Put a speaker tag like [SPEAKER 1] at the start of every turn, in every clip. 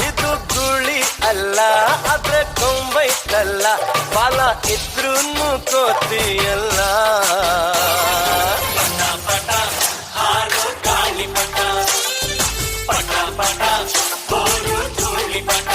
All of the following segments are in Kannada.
[SPEAKER 1] ಇದು ಗುಳಿ ಅಲ್ಲ ಆದ್ರೆ ಕೊಂಬೈತಲ್ಲ ಬಾಲ ಇದ್ರೂನು ಕೋತಿಯಲ್ಲ
[SPEAKER 2] ಪಟ ಪಟ ಹಾರೋ ಗಾಳಿ ಪಟ ಪಟ ಪಟ ಬೋರು ಧೂಳಿ ಪಟ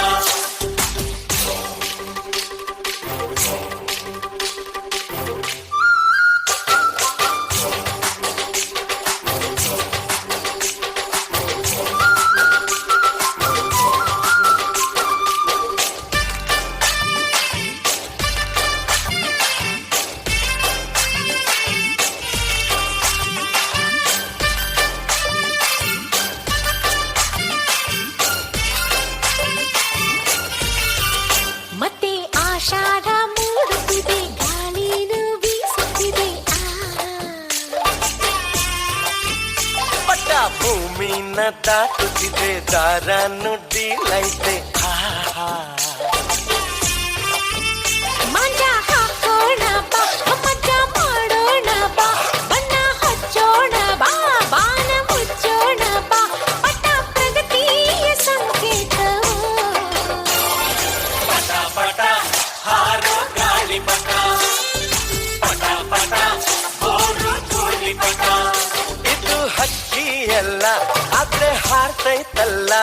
[SPEAKER 3] ಮತ್ತೆ ಆಷಾಢ ಮೂಡುತ್ತಿದೆ ಗಾಳಿನು ಬೀಸುತ್ತಿದೆ
[SPEAKER 1] ಪಟ್ಟ ಭೂಮಿನ ದಾಟುತ್ತಿದೆ ದಾರ ನುಡ್ಡಿಲೈತೆ
[SPEAKER 3] ಮಂಜ ಹಾಕೋಣ ಬಾ ಮಜಾ ಮಾಡೋಣ ಬಾ ಬಣ್ಣ ಹಚ್ಚೋಣ ಬಾ ಬಾನ ಮುಚ್ಚೋಣ ಬಾ ಪಟ ಪ್ರಗತಿಯ ಸಂಕೇತ
[SPEAKER 2] ಪಟ ಪಟ ಹಾರೋ ಗಾಳಿ ಪಟ ಪಟ ಪಟ ಬೋರು ಧೂಳಿ ಪಟ
[SPEAKER 1] ಇದು ಹಕ್ಕಿಯಲ್ಲ ಆದ್ರೆ ಹಾರ್ತೈತಲ್ಲ